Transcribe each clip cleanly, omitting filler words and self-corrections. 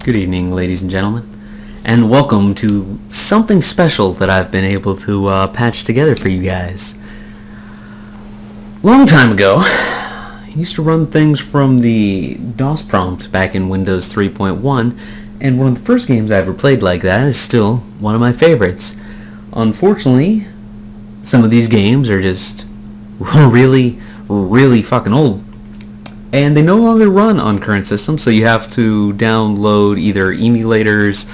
Good evening, ladies and gentlemen, and welcome to something special that I've been able to patch together for you guys. Long time ago, I used to run things from the DOS prompt back in Windows 3.1, and one of the first games I ever played like that is still one of my favorites. Unfortunately, some of these games are just really fucking old. And they no longer run on current systems, so you have to download either emulators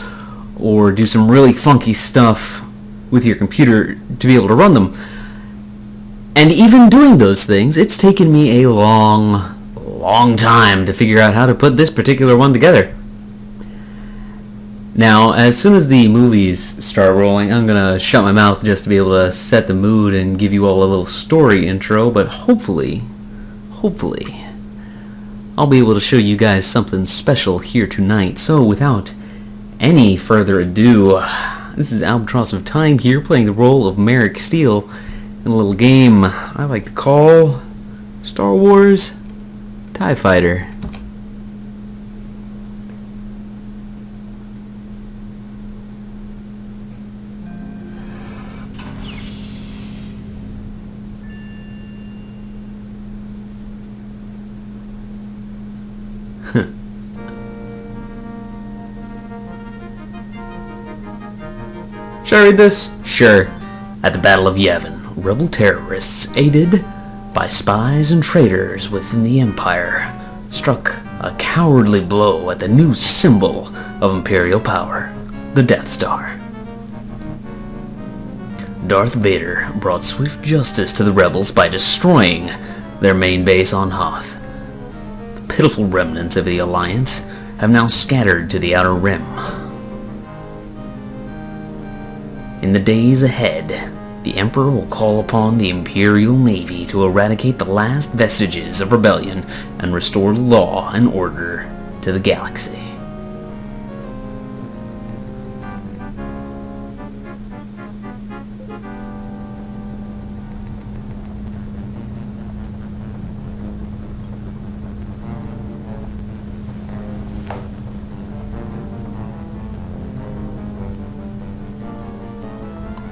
or do some really funky stuff with your computer to be able to run them. And even doing those things, it's taken me a long time to figure out how to put this particular one together. Now, as soon as the movies start rolling, I'm going to shut my mouth just to be able to set the mood and give you all a little story intro, but hopefully, I'll be able to show you guys something special here tonight. So without any further ado, this is Albatross of Time here, playing the role of Merrick Steele in a little game I like to call Star Wars TIE Fighter. Should I read this? Sure. At the Battle of Yavin, rebel terrorists, aided by spies and traitors within the Empire, struck a cowardly blow at the new symbol of Imperial power, the Death Star. Darth Vader brought swift justice to the rebels by destroying their main base on Hoth. The pitiful remnants of the Alliance have now scattered to the Outer Rim. In the days ahead, the Emperor will call upon the Imperial Navy to eradicate the last vestiges of rebellion and restore law and order to the galaxy.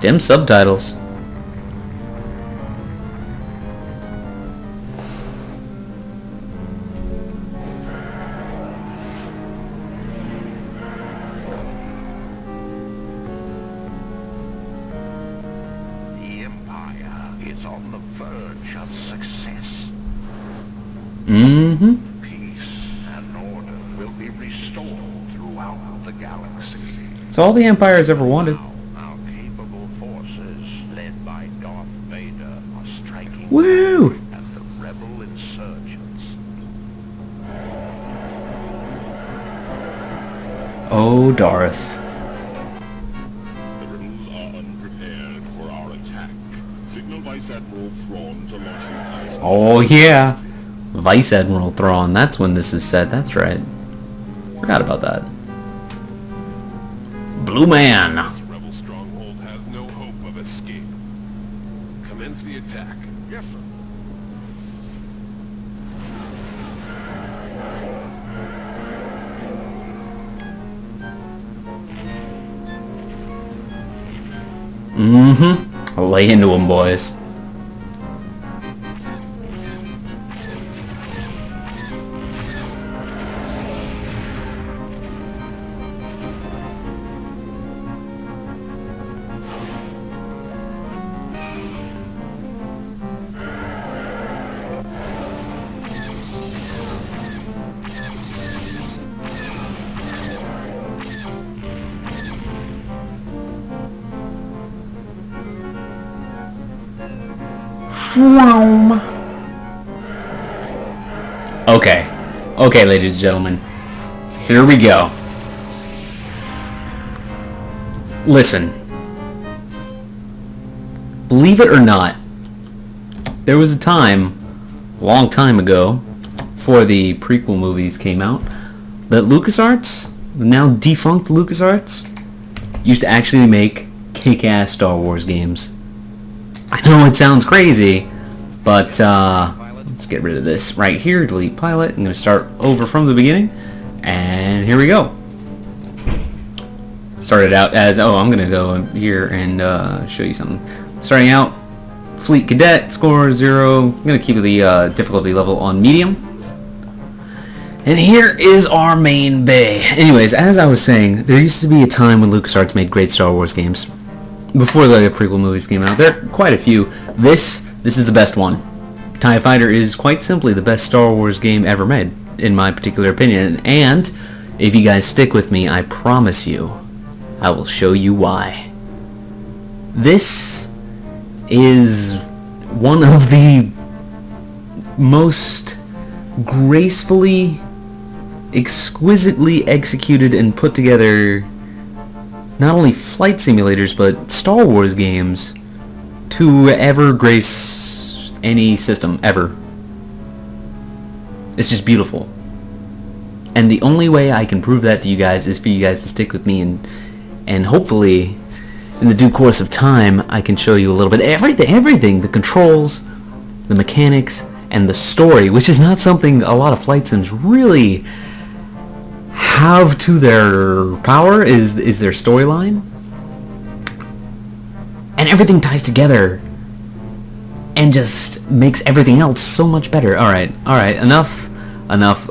Them subtitles. The Empire is on the verge of success. Peace and order will be restored throughout the galaxy. It's all the Empire has ever wanted. Our capable forces, led by Darth Vader, are striking Woo! at the rebel insurgents. Oh, Darth. The rebels are unprepared for our attack. Signal Vice Admiral Thrawn to launch his ice. Oh, yeah. Vice Admiral Thrawn. That's when this is set. That's right. Forgot about that. Blue Man. This rebel stronghold has no hope of escape. Commence the attack. Yes, sir. Lay into them, boys. Okay, ladies and gentlemen. Here we go. Listen. Believe it or not, there was a time, a long time ago, before the prequel movies came out, that LucasArts, the now defunct LucasArts, used to actually make kick-ass Star Wars games. I know it sounds crazy, but let's get rid of this right here. Delete pilot. I'm going to start over from the beginning, and here we go. started out as, oh, I'm gonna go here and show you something. Starting out, Fleet Cadet, score 0. I'm gonna keep the difficulty level on medium. And here is our main bay. Anyways, as I was saying, there used to be a time when LucasArts made great Star Wars games. Before the prequel movies came out, there are quite a few. This is the best one. TIE Fighter is quite simply the best Star Wars game ever made, in my particular opinion. And if you guys stick with me, I promise you, I will show you why. This is one of the most gracefully, exquisitely executed and put together not only flight simulators but Star Wars games to ever grace any system ever. It's just beautiful. And the only way I can prove that to you guys is for you guys to stick with me, and hopefully in the due course of time I can show you a little bit everything, the controls, the mechanics, and the story, which is not something a lot of flight sims really have to their power, is their storyline. And everything ties together and just makes everything else so much better. Alright, enough.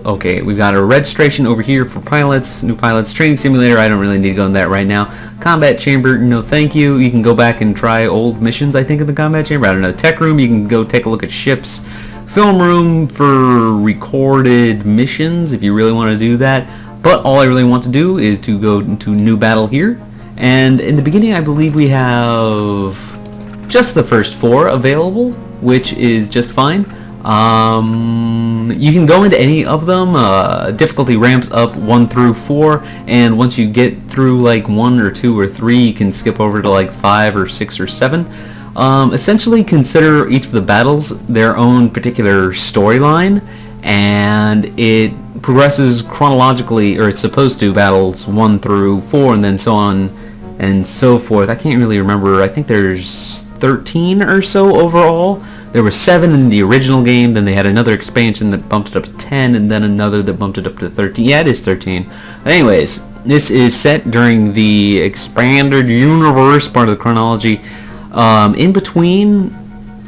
Okay, we've got a registration over here for pilots, new pilots, training simulator. I don't really need to go into that right now. Combat chamber, no thank you. You can go back and try old missions, I think, in the combat chamber. I don't know. Tech room, you can go take a look at ships. Film room for recorded missions, if you really want to do that. But all I really want to do is to go into new battle here. And in the beginning, I believe we have just the first 4 available, which is just fine. You can go into any of them. Difficulty ramps up 1 through 4, and once you get through like 1 or 2 or 3, you can skip over to like 5 or 6 or 7. Essentially consider each of the battles their own particular storyline, and it progresses chronologically, or it's supposed to, battles 1 through 4 and then so on and so forth. I can't really remember. I think there's 13 or so overall. There were 7 in the original game, then they had another expansion that bumped it up to 10, and then another that bumped it up to 13. Yeah, it is 13. Anyways, this is set during the expanded universe part of the chronology. In between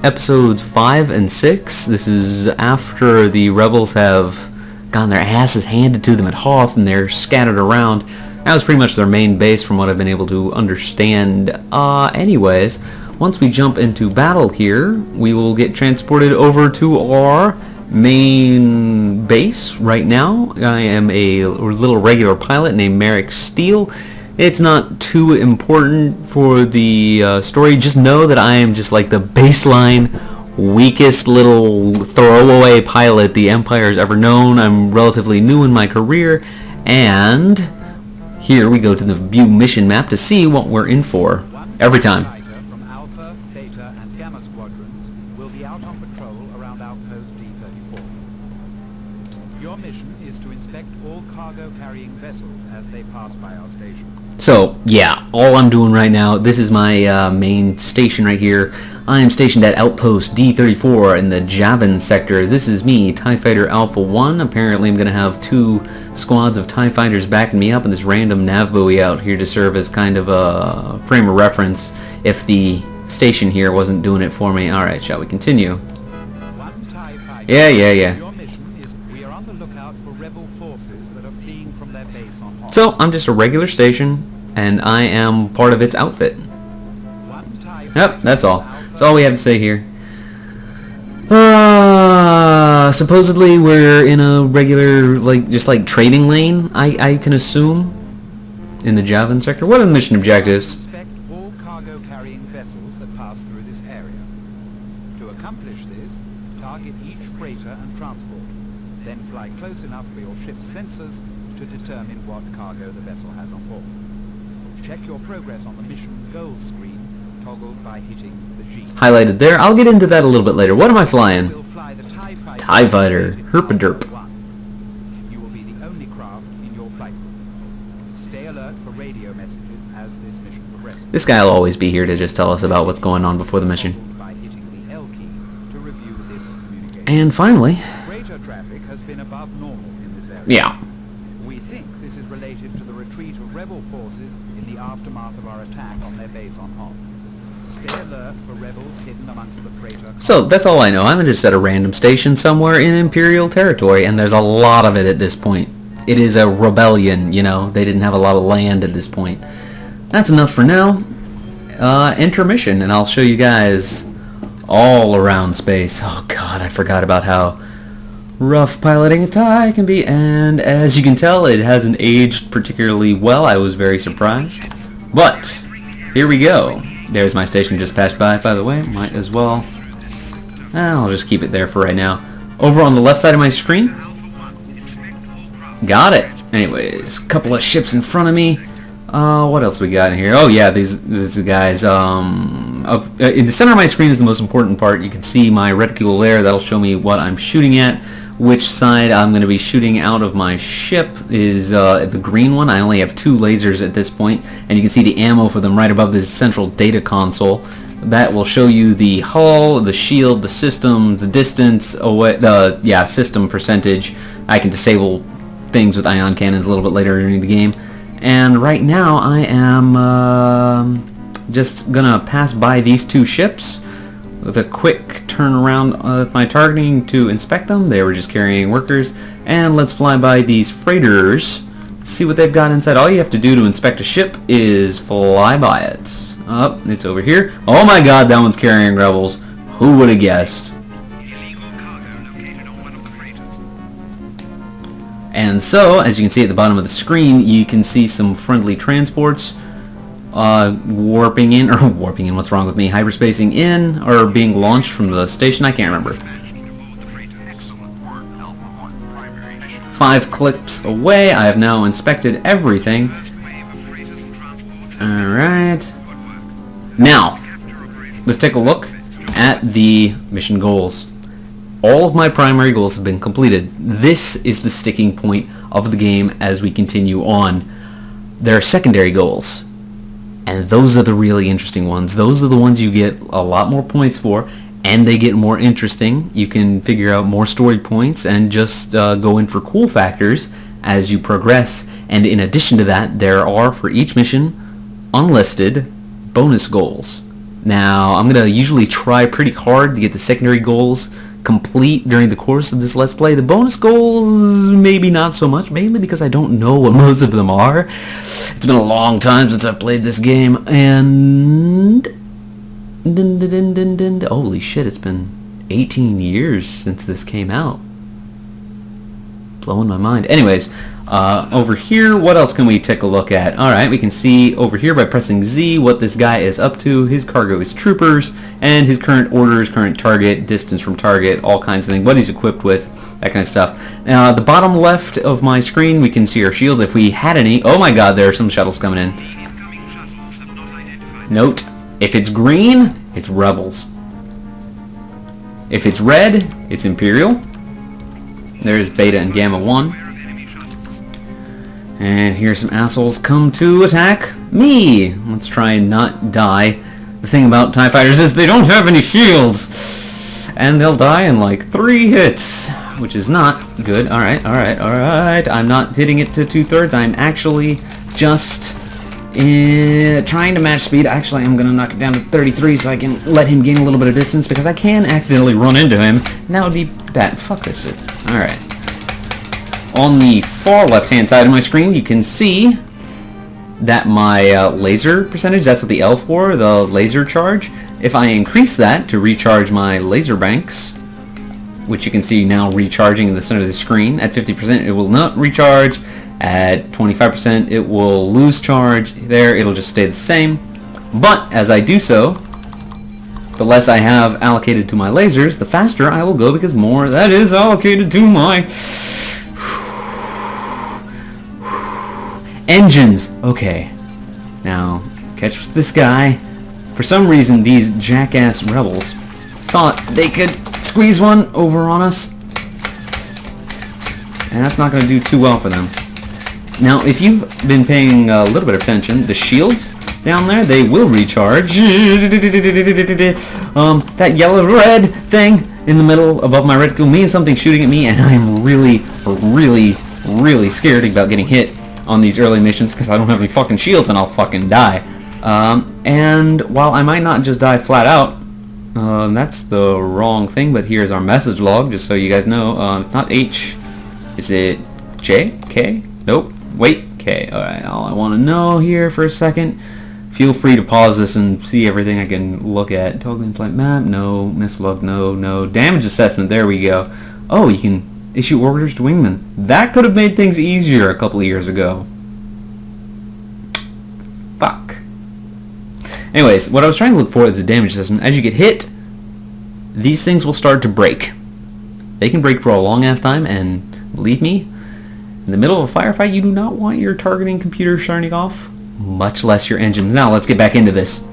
episodes 5 and 6, this is after the rebels have gotten their asses handed to them at Hoth and they're scattered around. That was pretty much their main base from what I've been able to understand. Anyways, once we jump into battle here, we will get transported over to our main base right now. I am a little regular pilot named Merrick Steele. It's not too important for the story. Just know that I am just like the baseline, weakest little throwaway pilot the Empire's ever known. I'm relatively new in my career, and here we go to the view mission map to see what we're in for every time. From Alpha, Beta, and Gamma squadrons will be out on patrol around outpost D34. Your mission is to inspect all cargo-carrying vessels as they pass by our station. So, yeah, all I'm doing right now, this is my main station right here. I am stationed at Outpost D34 in the Javan sector. This is me, TIE Fighter Alpha 1. Apparently I'm going to have 2 squads of TIE Fighters backing me up and this random nav buoy out here to serve as kind of a frame of reference if the station here wasn't doing it for me. Alright, shall we continue? One TIE fighter. Yeah. Your mission is we are on the lookout for rebel forces that are fleeing from their base on Hoth. So, I'm just a regular station, and I am part of its outfit. One TIE Yep, fighter that's all. from That's all we have to say here. Supposedly we're in a regular, just trading lane, I can assume, in the Javan sector. What are the mission objectives? Inspect all cargo-carrying vessels that pass through this area. To accomplish this, target each freighter and transport, then fly close enough for your ship's sensors to determine what cargo the vessel has on board. Check your progress on the mission goals screen, toggled by hitting the G. Highlighted there. I'll get into that a little bit later. What am I flying? We'll fly the TIE Fighter. TIE Fighter. Herpaderp. You will be the only craft in your flight group. Stay alert for radio messages as this mission progresses. This guy will always be here to just tell us about what's going on before the mission. Toggled by hitting the L key to review this communication. And finally, Freighter traffic has been above normal in this area. yeah. We think this is related related to the retreat of rebel forces in the aftermath of our attack on their base on Hoth. Stay alert for rebels hidden amongst the freighter. So that's all I know. I'm just at a random station somewhere in Imperial territory, and there's a lot of it at this point. It is a rebellion, you know. They didn't have a lot of land at this point. That's enough for now. Intermission, and I'll show you guys all around space. Oh god, I forgot about how rough piloting a TIE can be, and as you can tell, it hasn't aged particularly well. I was very surprised. But here we go. There's my station just passed by the way. Might as well. I'll just keep it there for right now. Over on the left side of my screen. Got it. Anyways, couple of ships in front of me. What else we got in here? Oh yeah, these guys. Up in the center of my screen is the most important part. You can see my reticule there. That'll show me what I'm shooting at. Which side I'm going to be shooting out of my ship is the green one. I only have 2 lasers at this point, and you can see the ammo for them right above this central data console. That will show you the hull, the shield, the system, the distance, system percentage. I can disable things with ion cannons a little bit later in the game. And right now I am just gonna pass by these 2 ships with a quick turn around with my targeting to inspect them. They were just carrying workers. And let's fly by these freighters, see what they've got inside. All you have to do to inspect a ship is fly by it. Oh, it's over here. Oh my god, that one's carrying rebels. Who would have guessed? And so, as you can see at the bottom of the screen, you can see some friendly transports warping in, what's wrong with me, hyperspacing in, or being launched from the station, I can't remember. 5 clicks away, I have now inspected everything. Alright. Now, let's take a look at the mission goals. All of my primary goals have been completed. This is the sticking point of the game as we continue on. There are secondary goals, and those are the really interesting ones. Those are the ones you get a lot more points for, and they get more interesting. You can figure out more story points and just go in for cool factors as you progress. And in addition to that, there are, for each mission, unlisted bonus goals. Now, I'm going to usually try pretty hard to get the secondary goals complete during the course of this Let's Play. The bonus goals, maybe not so much, mainly because I don't know what most of them are. It's been a long time since I've played this game, and holy shit, it's been 18 years since this came out. Blowing my mind. Anyways, over here, what else can we take a look at? Alright, we can see over here by pressing Z what this guy is up to. His cargo is troopers, and his current orders, current target, distance from target, all kinds of things, what he's equipped with, that kind of stuff. Now, the bottom left of my screen, we can see our shields if we had any. Oh my god, there are some shuttles coming in. Note, if it's green, it's rebels. If it's red, it's Imperial. There's Beta and Gamma 1. And here's some assholes come to attack me. Let's try and not die. The thing about TIE fighters is they don't have any shields. And they'll die in like 3 hits, which is not good. Alright. I'm not hitting it to 2/3. I'm actually just trying to match speed. Actually, I'm going to knock it down to 33 so I can let him gain a little bit of distance, because I can accidentally run into him. And that would be bad. Fuck this shit. Alright. On the far left-hand side of my screen, you can see that my laser percentage, that's what the L for, the laser charge. If I increase that to recharge my laser banks, which you can see now recharging in the center of the screen, at 50% it will not recharge, at 25% it will lose charge, there it'll just stay the same. But as I do so, the less I have allocated to my lasers, the faster I will go, because more that is allocated to my engines. Okay, now catch this guy. For some reason, these jackass rebels thought they could squeeze one over on us, and that's not going to do too well for them. Now, if you've been paying a little bit of attention, the shields down there, they will recharge. That yellow-red thing in the middle above my reticule means something shooting at me, and I'm really scared about getting hit. on these early missions because I don't have any fucking shields and I'll fucking die. And while I might not just die flat out, that's the wrong thing, but here's our message log, just so you guys know. It's not H. Is it J? K? Nope. Wait. K. Alright, all I want to know here for a second. Feel free to pause this and see everything I can look at. Totally in-flight map. No. Missile log. No. No. Damage assessment. There we go. Oh, you can issue orders to wingmen. That could have made things easier a couple of years ago. Fuck. Anyways, what I was trying to look for is the damage assessment. As you get hit, these things will start to break. They can break for a long-ass time, and believe me, in the middle of a firefight, you do not want your targeting computer turning off, much less your engines. Now, let's get back into this.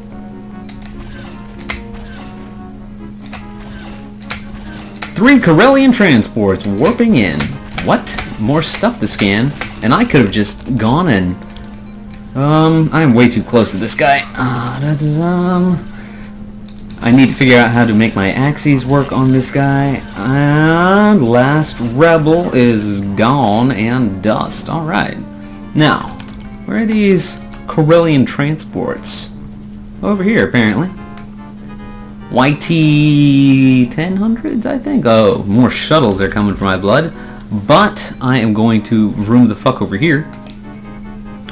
Three Corellian transports warping in. What? More stuff to scan, and I could have just gone and... I'm way too close to this guy. I need to figure out how to make my axes work on this guy. And last rebel is gone and dust. Alright. Now, where are these Corellian transports? Over here, apparently. YT-1000s, I think? Oh, more shuttles are coming for my blood. But I am going to room the fuck over here.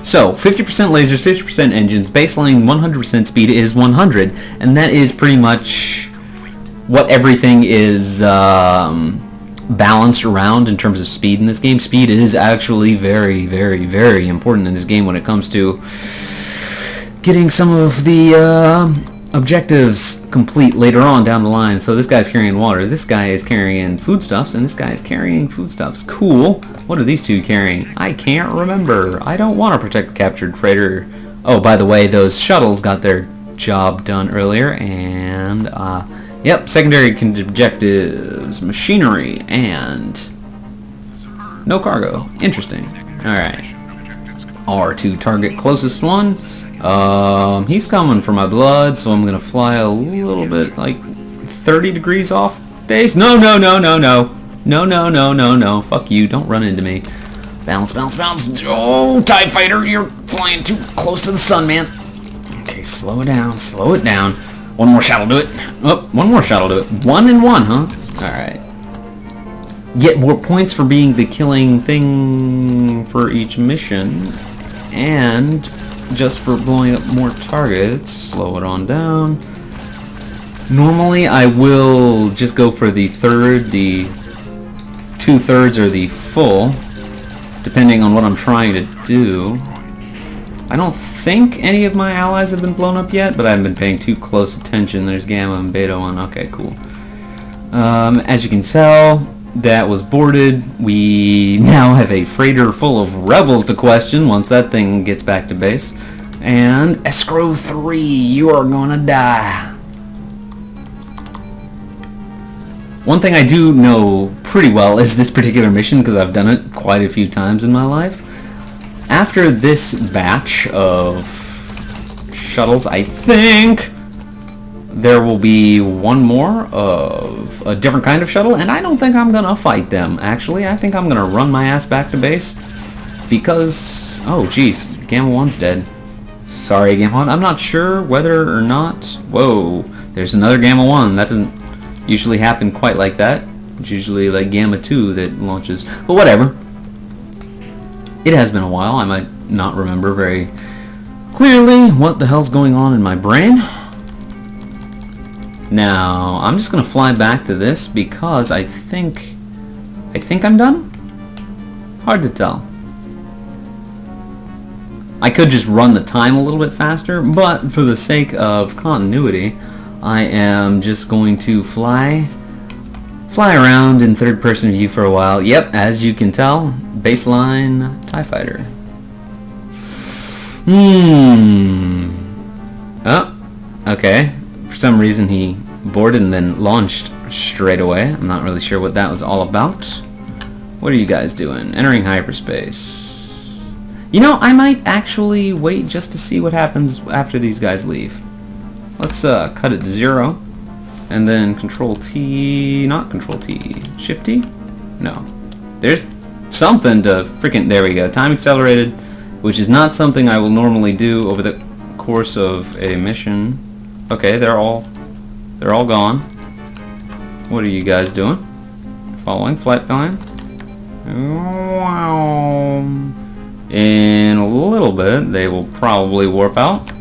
So, 50% lasers, 50% engines, baseline 100% speed is 100, and that is pretty much what everything is balanced around in terms of speed in this game. Speed is actually very, very, very important in this game when it comes to getting some of the objectives complete later on down the line. So this guy's carrying water, this guy is carrying foodstuffs, and this guy is carrying foodstuffs. Cool. What are these two carrying? I can't remember. I don't want to protect the captured freighter. Oh, by the way, those shuttles got their job done earlier, and yep, secondary objectives, machinery, and no cargo. Interesting. Alright. R2 target closest one. He's coming for my blood, so I'm gonna fly a little bit, like 30 degrees off base. No, no, no, no, no. No, no, no, no, no. Fuck you. Don't run into me. Bounce, bounce, bounce. Oh, TIE fighter, you're flying too close to the sun, man. Okay, slow it down. Slow it down. One more shot will do it. Oh, one more shot will do it. 1 and 1, huh? Alright. Get more points for being the killing thing for each mission. And just for blowing up more targets. Slow it on down. Normally I will just go for the third, the 2/3, or the full, depending on what I'm trying to do. I don't think any of my allies have been blown up yet, but I haven't been paying too close attention. There's Gamma and Beta 1. Okay, cool. As you can tell, that was boarded. We now have a freighter full of rebels to question once that thing gets back to base. And Escrow 3, you are gonna die. One thing I do know pretty well is this particular mission, because I've done it quite a few times in my life. After this batch of shuttles, I think there will be one more of a different kind of shuttle, and I don't think I'm gonna fight them, actually. I think I'm gonna run my ass back to base, because, oh jeez, Gamma 1's dead. Sorry, Gamma 1. I'm not sure whether or not... Whoa, there's another Gamma 1. That doesn't usually happen quite like that. It's usually like Gamma 2 that launches. But whatever. It has been a while. I might not remember very clearly what the hell's going on in my brain. Now, I'm just going to fly back to this because I think I'm done? Hard to tell. I could just run the time a little bit faster, but for the sake of continuity, I am just going to fly around in third-person view for a while. Yep, as you can tell, baseline TIE fighter. Oh, okay. For some reason he boarded and then launched straight away. I'm not really sure what that was all about. What are you guys doing? Entering hyperspace. You know, I might actually wait just to see what happens after these guys leave. Let's cut it to 0, and then Control T, not Control T, Shift T? No. There's something to freaking, there we go, time accelerated, which is not something I will normally do over the course of a mission. Okay, they're all gone. What are you guys doing? Following flight plan. In a little bit, they will probably warp out.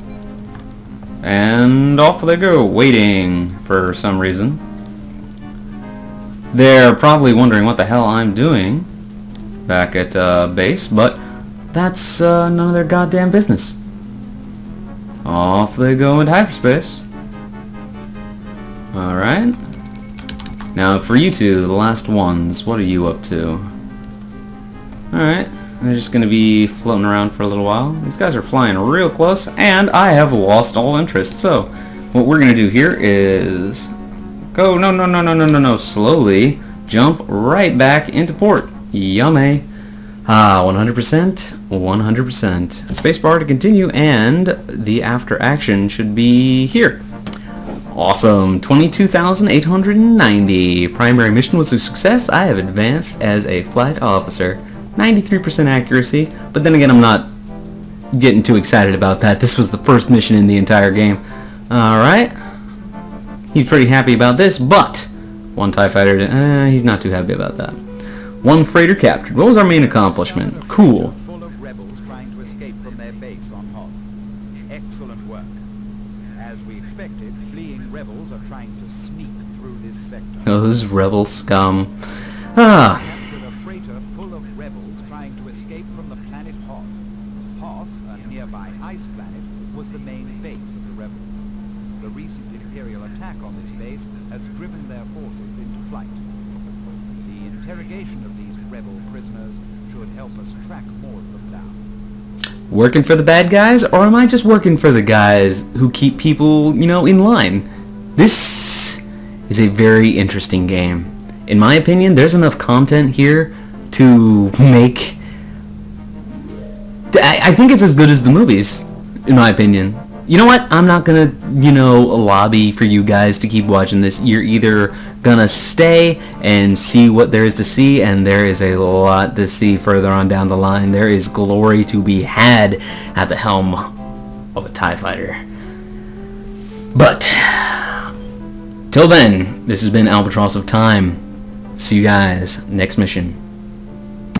And off they go, waiting for some reason. They're probably wondering what the hell I'm doing back at base, but that's none of their goddamn business. Off they go into hyperspace. Alright. Now for you two, the last ones, what are you up to? Alright, they're just going to be floating around for a little while. These guys are flying real close, and I have lost all interest. So, what we're going to do here is go, no, slowly jump right back into port. Yummy. 100%, 100%. Spacebar to continue, and the after action should be here. Awesome. 22,890. Primary mission was a success. I have advanced as a flight officer. 93% accuracy, but then again, I'm not getting too excited about that. This was the first mission in the entire game. Alright. He's pretty happy about this, but one TIE fighter, he's not too happy about that. One freighter captured. What was our main accomplishment? Cool. Full of rebels trying to escape from their base on Hoth. Excellent work. As we expected, fleeing rebels are trying to sneak through this sector. Those rebel scum. Captured a freighter full of rebels trying to escape from the planet Hoth. Hoth, a nearby ice planet, was the main base of the rebels. The recent Imperial attack on this base has driven their forces into flight. The interrogation of these rebel prisoners should help us track more of them down. Working for the bad guys, or am I just working for the guys who keep people, in line? This is a very interesting game. In my opinion, there's enough content here to make... I think it's as good as the movies, in my opinion. You know what? I'm not gonna, lobby for you guys to keep watching this. You're either gonna stay and see what there is to see, and there is a lot to see further on down the line. There is glory to be had at the helm of a TIE fighter. But, till then, this has been Albatross of Time. See you guys next mission.